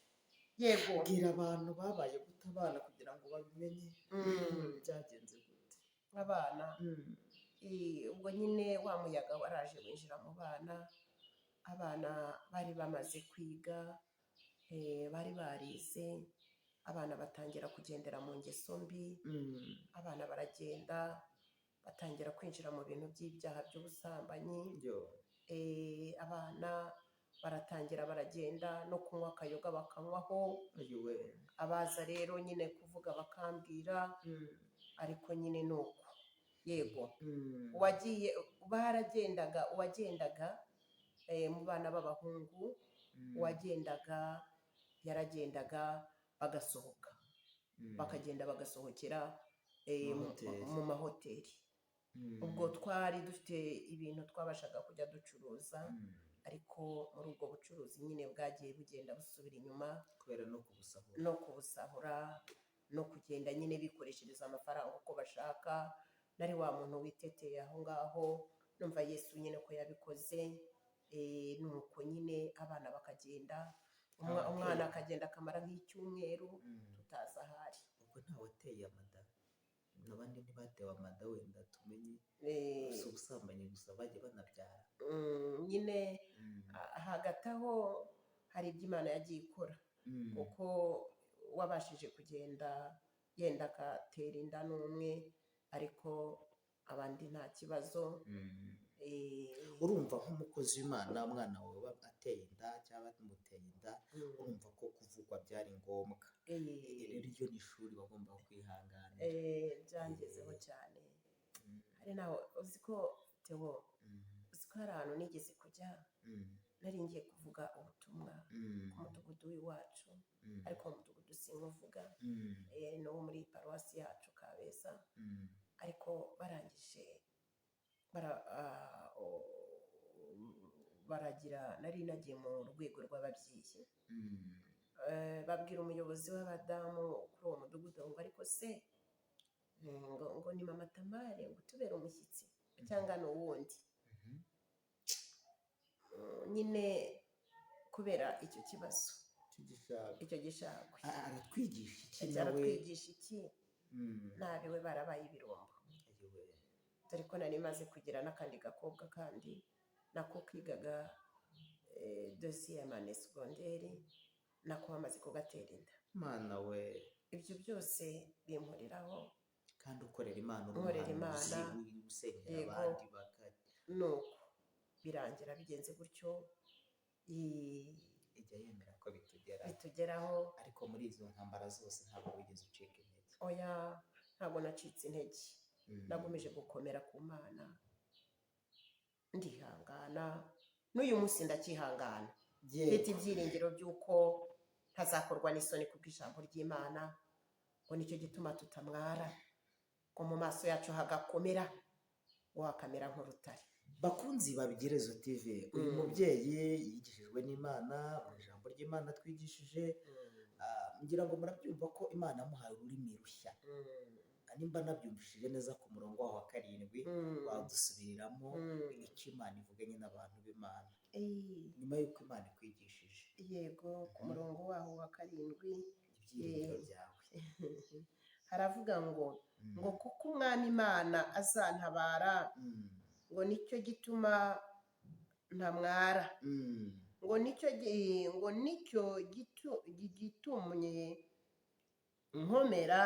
Yego, bwira abantu babaye guta abana kugira ngo babimenye byagenze gute. abana ubwo nyine wa muyaga waraje winjira mu bana. Abana bari bamaze kwiga, bari barize, abana batangira kugendera mu ngeso mbi. Abana baragenda batangira kwinjira mu bintu by'ibyaha by'ubusambanyi. Abana baratangira baragenda no kunywa akayoga bakanywaho, ayiwe. abaza rero nyine kuvuga bakambwira, ariko nyine ni uko. Yego, uwagiye uwagendaga mu bana b'abahungu, uwagendaga yaragendaga bagasohoka, bakagenda bagasohokera mu mahoteli. Ubwo twari dufite ibintu twabashaga kujya ducuruza, ariko muri ubwo bucuruzi nyine bwagiye bugenda busubira inyuma kubera no kubusahura no kugenda nyine bikoreshereza amafaranga uko bashaka. Nari wa muntu witeteye aho ngaho, numva Yesu nyine ko yabikoze. Nuko nyine abana bakagenda, umwana akagenda akamara nk'icyumweru tutazi ahari. ubwo ntawateye amada, n'abandi ntibatewe amada, wenda tumenye gusa ubusambanyi gusa bajya banabyara. Nyine hagati aho hari ibyo Imana yagiye ikora, kuko wabashije kugenda yenda agatera inda n'umwe, ariko abandi nta kibazo. Urumva nk'umukozi w'Imana, umwana wawe ateye inda cyangwa tumuteye inda, urumva ko kuvugwa byari ngombwa. Rero iryo ni ishuri bagomba kwihangana. Byangezeho cyane. Hari naho uzi ko Theo, uzi ko hari ahantu nigeze kujya, nari ngiye kuvuga ubutumwa ku mudugudu w'iwacu, ariko uwo mudugudu sinkuvuga, no muri paruwasi yacu Kabeza, ariko barangije baragira, nari nagiye mu rwego rw'ababyeyi, babwira umuyobozi w'abadamu kuri uwo mudugudu ngo ariko se ngo ni mama Tamare ngo tubere umushyitsi cyangwa ni uwundi. Nyine kubera icyo kibazo, icyo gishakwe aratwigisha iki, nabiwe barabaye ibirombo. Dore ko nari maze kugira n'akandi gakobwa kandi nako kigaga deuxième année secondaire, nako bamaze kugatera inda. Mana we, ibyo byose bimporeraho kandi ukorera Imana, nkorera Imana, usengera abandi nuko birangira bigenze gutyo, ijya yemera ko bitugeraho. Ariko muri izo ntambara zose ntabwo wigeze ucika intege. Oya, ntabwo nacitse intege, nagomeje gukomera ku Mana, ndihangana, n'uyu munsi ndacyihangana, mfite ibyiringiro by'uko ntazakorwa n'isoni kubw'ijambo ry'Imana, ngo nicyo gituma tutamwara, ngo mu maso yacu hagakomera, ngo hakamera nk'urutare. Bakunzi ba Bigerezo TV, uyu mubyeyi yigishijwe n'Imana, mu ijambo ry'Imana twigishije, ngira ngo murabyumva ko Imana yamuhaye ururimi rushya. Nimba nabyumvishije neza ku murongo waho wa 7, wadusubiriramo icyo Imana ivuganye n'abantu b'Imana nyuma y'uko Imana ikwigishije. Yego, ku murongo waho wa 7 ibyiringiro byawe haravuga ngo kuko umwami Imana azantabara, ngo nicyo gituma ntamwara, ngo nicyo gitumye nkomera,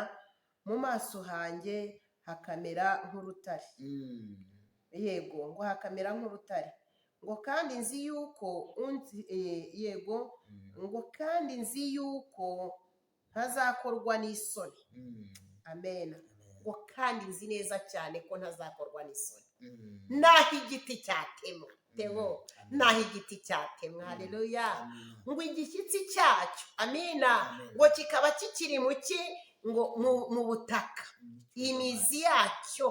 mu maso hanjye hakamera nk'urutare. Yego, ngo hakamera nk'urutare, ngo kandi nzi yuko ngo kandi nzi yuko ntazakorwa n'isoni. Amen. Ngo kandi nzi neza cyane ko ntazakorwa n'isoni, naho igiti cyatemwa. Theo, naho igiti cyatemwa, haleluya, ngo igishyitsi cyacyo, amina, ngo kikaba kikiri ngo mu butaka, imizi yacyo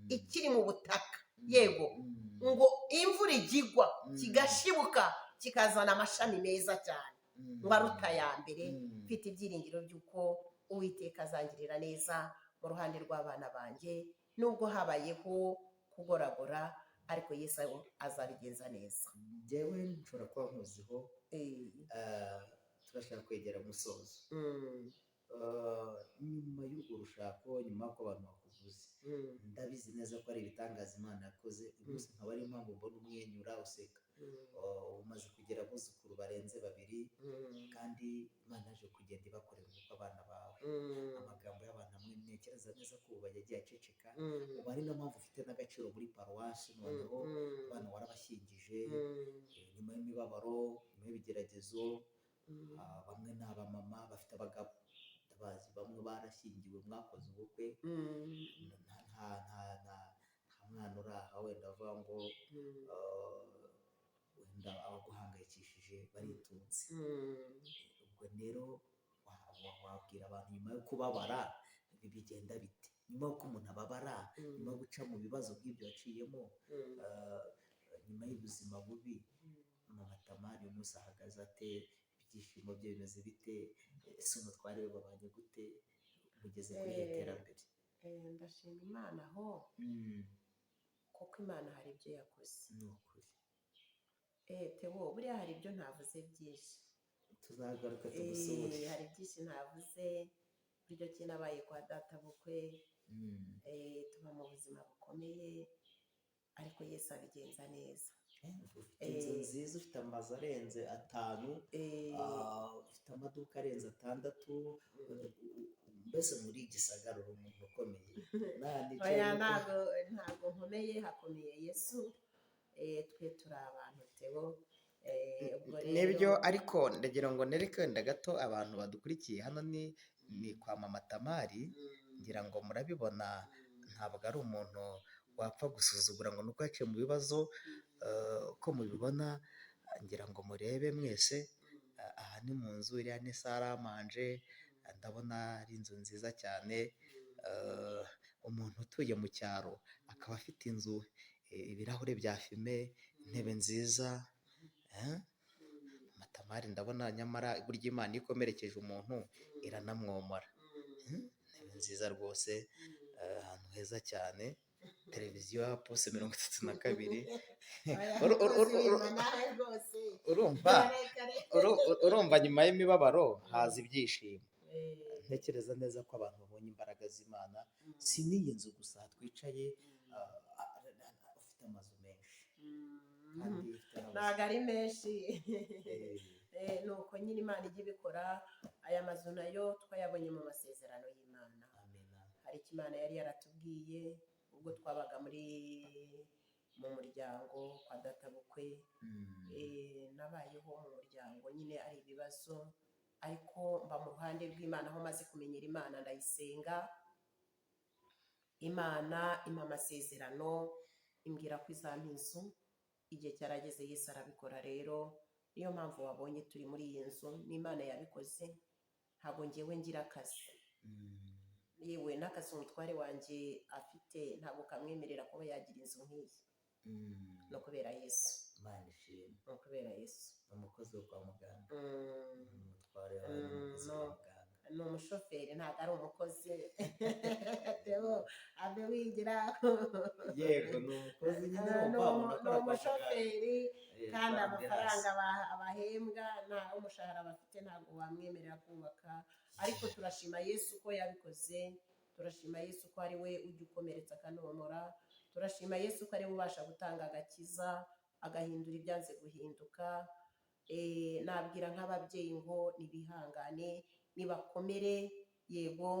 ikiri mu butaka. Yego, ngo imvura igigwa kigashibuka kikazana amashami meza cyane, ngo aruta ya mbere. Mfite ibyiringiro by'uko Uwiteka azangirira neza mu ruhande rw'abana banjye, nubwo habayeho kugoragora, ariko Yesu azabigenza neza. Njyewe nshobora kuba nkuziho, turashaka kwegera umusozo. Nyuma y'urwo rushako, nyuma y'uko abantu tuzi. Mm. Ndabizi neza ko ari ibitangaza Imana yakoze, uyu munsi nkaba ari impamvu mbona umwenyura useka. Ubu umaze kugira abuzukuru barenze 2, kandi Imana yaje kugenda ibakorera ubukwe abana bawe. Amagambo y'abantu amwe ntekereza neza ko ubu yagiye aceceka, ubu ari na mpamvu ufite n'agaciro muri paruwasi. Noneho abana warabashyingije, nyuma y'imibabaro, nyuma y'ibigeragezo, bamwe ni abamama bafite abagabo, ndabazi, bamwe barashyingiwe, mwakoze ubukwe, nta mwana uri aha wenda avuga ngo wenda abaguhangayikishije baritunze. Ubwo rero wabwira abantu nyuma yo kubabara bigenda bite, nyuma y'uko umuntu ababara, nyuma yo guca mu bibazo nk'ibyo yaciyemo, nyuma y'ubuzima bubi, Mama Tamari uyu munsi ahagaze ate? Ibyishimo bye bimeze bite? Ese umutware we babanye gute? Mugeze kuri iri terambere. Ndashima Imana aho, kuko Imana hari ibyo yakoze. Ni ukuri. Theo, buriya hari ibyo ntavuze byinshi, tuzagaruka tugusure. hari byinshi ntavuze, buryo ki nabaye kwa data bukwe, tuba mu buzima bukomeye, ariko Yesu abigenza neza. Ufite inzu nziza, ufite amazu arenze 5, ufite amaduka arenze 6, mbese muri Gisagara uri umuntu ukomeye. Ntabwo nkomeye, hakomeye Yesu. Twe turi abantu Theo. Nibyo, ariko ndagira ngo nereke wenda gato abantu badukurikiye, hano ni kwa Mama Tamari, ngira ngo murabibona, ntabwo ari umuntu wapfa gusuzugura ngo nuko yaciye mu bibazo. Uko mubibona, ngira ngo murebe mwese, aha ni mu nzu, iriya ni saramanje, ndabona ari inzu nziza cyane. Umuntu utuye mu cyaro akaba afite inzu, ibirahure bya fime, intebe nziza. Mama Tamari ndabona nyamara burya Imana ikomerekeje umuntu iranamwomora. Intebe nziza rwose, ahantu heza cyane, televiziyo ya pose 32. Urumva nyuma y'imibabaro haza ibyishimo. Ntekereza neza ko abantu babonye imbaraga z'Imana. Si n'iyi nzu gusa twicaye, ufite amazu menshi, kandi ntabwo ari menshi. Ni uko nyine Imana ijya ibikora. Aya mazu nayo twayabonye mu masezerano y'Imana. Hari icyo Imana yari yaratubwiye ubwo twabaga mu muryango kwa data bukwe. Nabayeho mu muryango nyine ari ibibazo, ariko mba mu ruhande rw'Imana, aho maze kumenyera Imana ndayisenga. Imana impa amasezerano, imbwira ko izampa inzu. Igihe cyarageze, Yesu arabikora. Rero niyo mpamvu wabonye turi muri iyi nzu, n'Imana yabikoze. Ntabwo ngewe ngira akazi, yewe n'akazi umutware wanjye afite ntabwo kamwemerera kuba yagira inzu nk'iyi. No kubera Yesu. Imana ishimwe. No kubera Yesu. Umukozi wo kwa muganga. Umutware wawe ni umukozi wa muganga. Ni umushoferi, ntabwo ari umukozi. Theo, abe wigira. Yego, ni umukozi nyine, ni umushoferi, kandi amafaranga abahembwa, nta umushahara bafite, ntabwo wamwemerera kubaka. Ariko turashima Yesu ko yabikoze. Turashima Yesu ko ari we ujya ukomeretsa akanomora. Turashima Yesu ko ari we ubasha gutanga agakiza, agahindura ibyanze guhinduka. Nabwira nk'ababyeyi ngo nibihangane, nibakomere. Yego,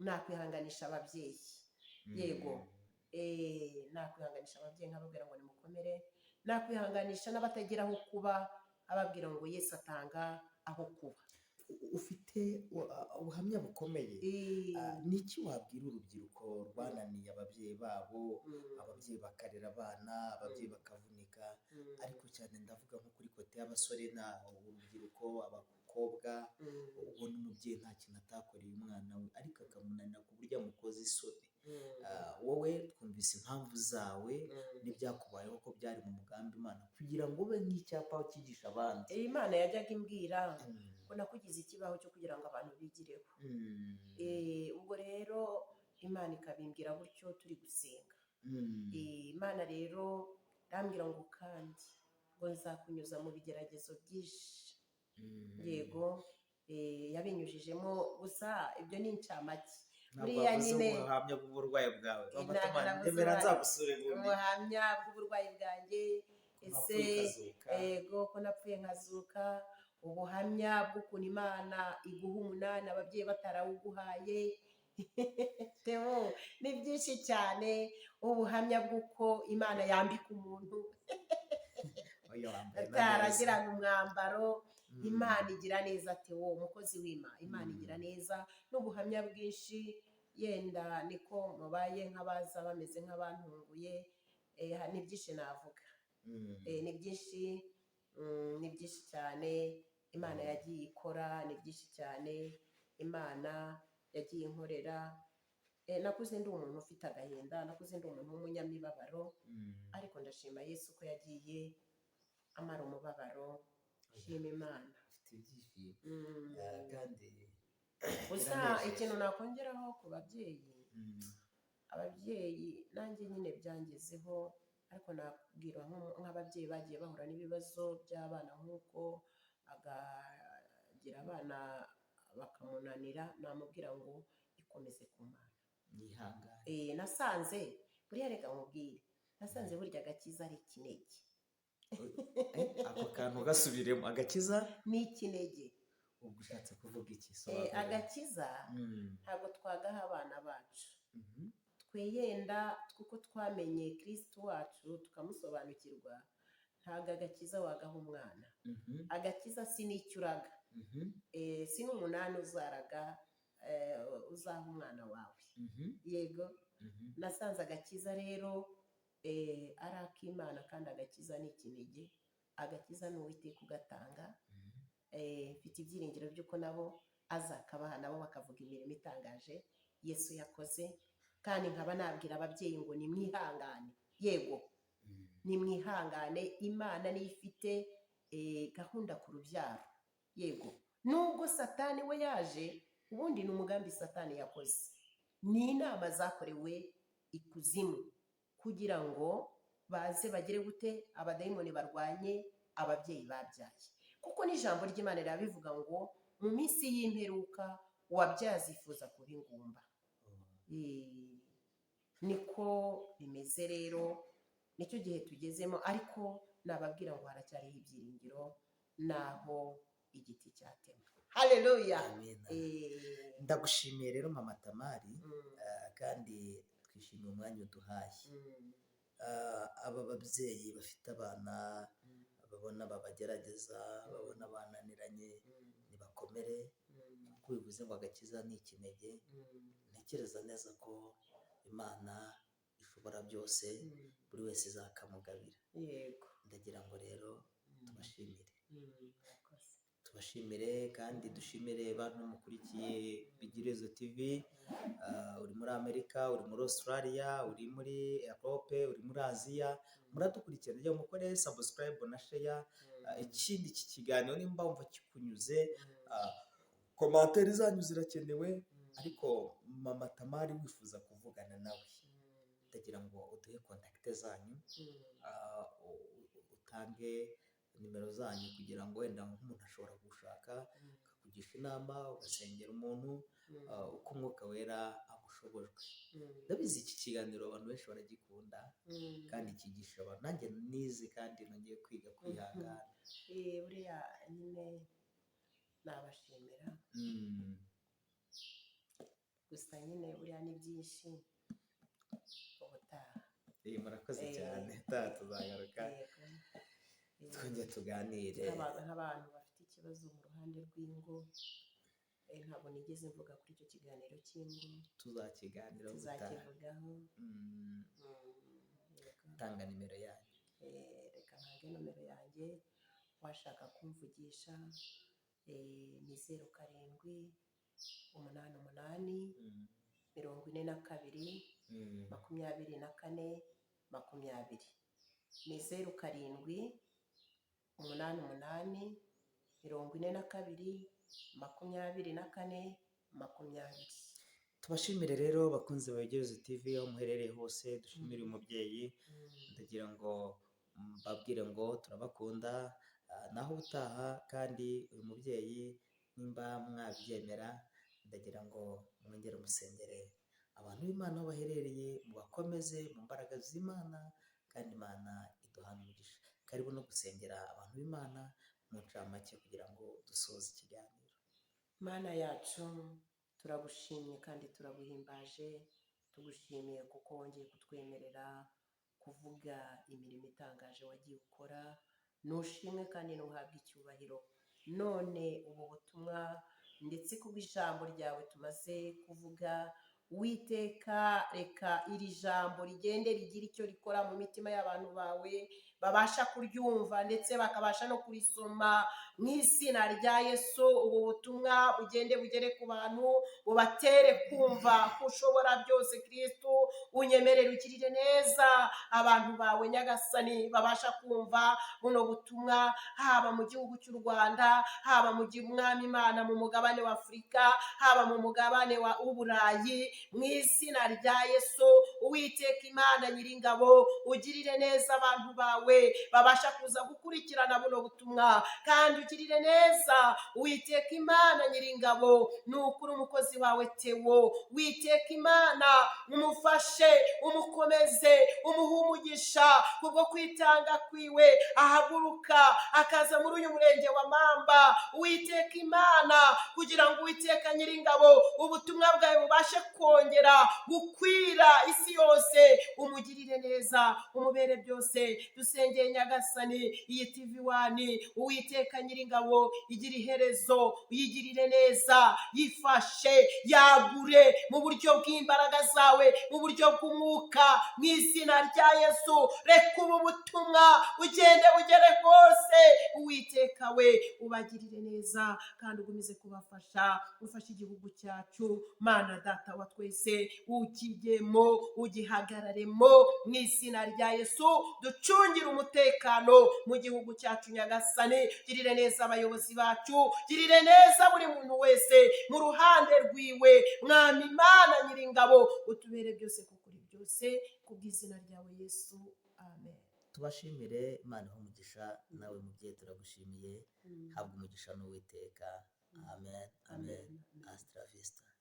nakwihanganisha ababyeyi. Yego, nakwihanganisha ababyeyi nkababwira ngo nimukomere. Nakwihanganisha n'abatagira aho kuba, ababwira ngo Yesu atanga aho kuba. Ufite ubuhamya bukomeye. Niki wabwira urubyiruko rwananiye ababyeyi babo, ababyeyi bakarera abana, ababyeyi bakavunika, ariko cyane ndavuga nko kuri kote y'abasore urubyiruko, abakobwa, ubona umubyeyi nta kintu atakoreye umwana we, ariko akamunanira ku buryo amukoza isoni. Wowe twumvise impamvu zawe n'ibyakubayeho ko byari mu mugambi Imana, kugira ngo ube nk'icyapa ukigisha abandi. Imana yajyaga imbwira ko nakugize ikibaho cyo kugira ngo abantu bigireho. Ubwo rero Imana ikabimbwira gutyo turi gusenga. Imana rero irambwira ngo kandi ngo nzakunyuza mu bigeragezo byinshi. Yego, yabinyujijemo, gusa ibyo ni incamake. ntabwo buriya wavuze nyine ubuhamya bw'uburwayi bwawe mama ntabwo Tamari nabuze ndemera nzagusure bundi ubuhamya bw'uburwayi bwanjye, ese wapfuye ukazuka ego ko napfuye nkazuka, ubuhamya bw'ukuntu Imana iguha umunani ababyeyi batarawuguhaye. Teo, ni byinshi cyane, ubuhamya bw'uko Imana yambika umuntu oya wambaye na neza ataragirana umwambaro. Mm. Imana igira neza Teo, umukozi w'Imana, Imana igira neza, n'ubuhamya bwinshi. Yenda niko mubaye nk'abaza bameze nk'abantunguye, ni byinshi navuga. Mm. Ni byinshi, ni byinshi cyane Imana yagiye ikora, ni byinshi cyane Imana yagiye inkorera. Nakuze ndi umuntu ufite agahinda, nakuze ndi umuntu w'umunyamibabaro, Mm. ariko ndashima Yesu ko yagiye amara umubabaro. Shima Imana. Ufite ibyishimo Mm. kandi Gusa biranejeje. ikintu nakongeraho ku babyeyi, Mm. ababyeyi nanjye nyine byangezeho, ariko nabwira nk'ababyeyi bagiye bahura n'ibibazo by'abana nk'uko agagira abana bakamunanira, namubwira ngo ikomeze ku Mana. yihangane Nasanze buriya reka nkubwire, nasanze burya agakiza ari ikinege. ako kantu gasubiremo agakiza Ni ikinege. ubwo ushatse kuvuga iki Agakiza Mm. ntabwo twagaha abana bacu, Mhm. tweyenda kuko twamenye Kristo wacu tukamusobanukirwa, ntabwo agakiza wagaha umwana. Mhm. Agakiza si n'icyo uraga, Mhm. si n'umunani uzaraga uzaha umwana wawe. Mhm. Yego, Mhm. nasanze agakiza rero ari ak'Imana, kandi agakiza ni ikinege. Agakiza ni Uwiteka ugatanga. Mfite ibyiringiro by'uko nabo azakabaha, nabo bakavuga imirimo itangaje Yesu yakoze. Kandi nkaba nabwira ababyeyi ngo nimwihangane, yego Mm. nimwihangane, Imana niyo ifite gahunda ku rubyaro. Yego, nubwo Satani we yaje, ubundi ni umugambi Satani yakoze, ni inama zakorewe ikuzimu kugira ngo baze bagere gute, abadayimoni barwanye ababyeyi babyaye. Kuko n'ijambo ry'Imana rirabivuga ngo mu minsi y'imperuka uwabyaye azifuza kuba ingumba. Niko bimeze rero, nicyo gihe tugezemo, ariko nababwira ngo haracyariho ibyiringiro naho igiti cyatemwe. Haleluya. Amen. Ndagushimiye rero mama Tamari, kandi twishimiye umwanya uduhaye. Aba babyeyi bafite abana babona babagerageza, babona bananiranye, nibakomere, kuko bivuze ngo agakiza ni ikinege. Ntekereza neza ko Imana ishobora byose, buri wese izakamugabira. Yego. Ndagira ngo rero tubashimire kandi dushimire bantu mukurikiye Bigirezo TV. Uri muri Amerika, uri muri Australia, uri muri Europe, uri muri Aziya, muradukurikira, rero mukore subscribe na share. Ikindi iki kiganiro nimba wumva kikunyuze, komantere zanyu zirakenewe, ariko mama Tamari wifuza kuvugana nawe, ndagira ngo uduhe kontakite zanyu, utange nimero zanyu, kugira ngo wenda nk'umuntu ashobora gushaka akakugisha inama, ugasengera umuntu uko umwuka wera amushobojwe. Ndabizi iki kiganiro abantu benshi baragikunda, kandi cyigisha abantu, nanjye nize kandi nongeye kwiga kwihangana. Buriya nyine nabashimira, gusa nyine buriya ni byinshi, ubutaha. Murakoze cyane, utaha tuzagaruka twongeye tuganire. Nk'abantu bafite ikibazo mu ruhande rw'ingo, ntabwo nigeze mvuga kuri icyo kiganiro cy'ingo, tuzakiganiraho, tuzakivugaho. tanga nimero yanyu. Reka ntange nomero yanjye, washaka kumvugisha ni 07 88 42 24 20. Ni 07 88 42 24 20. Tubashimire rero bakunzi ba Bigirezo TV, aho muherereye hose, dushimire umubyeyi. Ndagira ngo mbabwire ngo turabakunda, naho utaha. Kandi uyu mubyeyi nimba mwabyemera, ndagira ngo mwongere musengere abantu b'Imana aho baherereye, mubakomeze mu mbaraga z'Imana, kandi Imana iduhane umugisha. Karibu no gusengera abantu b'Imana mu ncamake kugira ngo dusoze ikiganiro. Mana yacu turagushimye kandi turaguhimbaje, tugushimiye kuko wongeye kutwemerera kuvuga imirimo itangaje wagiye ukora. Nushimwe kandi ntuhabwe icyubahiro. None ubu butumwa ndetse kubw'ijambo ryawe tumaze kuvuga, Uwiteka reka iri jambo rigende rigira icyo rikora mu mitima y'abantu bawe, babasha kuryumva ndetse bakabasha no kurisoma mu izina rya Yesu. Ubu butumwa bugende bugere ku bantu, bubatere kumva ko ushobora byose. Kristo unyemerere ugirire neza abantu bawe Nyagasani, babasha kumva buno butumwa, haba mu gihugu cy'u Rwanda, haba mu Mwami Imana mu mugabane wa Afurika, haba mu mugabane w'Uburayi, mu izina rya Yesu. Uwiteka Imana Nyiringabo, ugirire neza abantu bawe babasha kuza gukurikirana buno butumwa, kandi ugirire neza Uwiteka Imana Nyiringabo, nukuri umukozi wawe Theo, Uwiteka Imana umufashe, umukomeze, umuhe umugisha kubwo kwitanga kwiwe, ahaguruka akaza muri uyu murenge wa Mamba, Uwiteka Imana, kugira ngo Uwiteka Nyiringabo ubutumwa bwawe bubashe kongera gukwira isi yose. Umugirire neza, umubere byose. Dusengeye Nyagasani iyi TV1, Uwiteka Nyiringabo, igira iherezo, uyigirire neza, yifashe, yagure mu buryo bw'imbaraga zawe, mu buryo bw'umwuka, mu izina rya Yesu. Reka ubu butumwa ugende bugere hose, Uwiteka we ubagirire neza kandi ugumize kubafasha. Ufashe igihugu cyacu Mana Data wa twese, ukigemo, ugihagararemo mu izina rya Yesu. Ducungire umutekano mu gihugu cyacu Nyagasani, girire neza abayobozi bacu, girire neza buri muntu wese mu ruhande rwiwe. Mwami Imana Nyiringabo, utubere byose kuko uri byose, kubw'izina ryawe Yesu, amen. Tubashimire, Imana iha umugisha. Nawe mubyeyi turagushimiye, habwa umugisha n'Uwiteka. Amen, amen. Hasta la vista.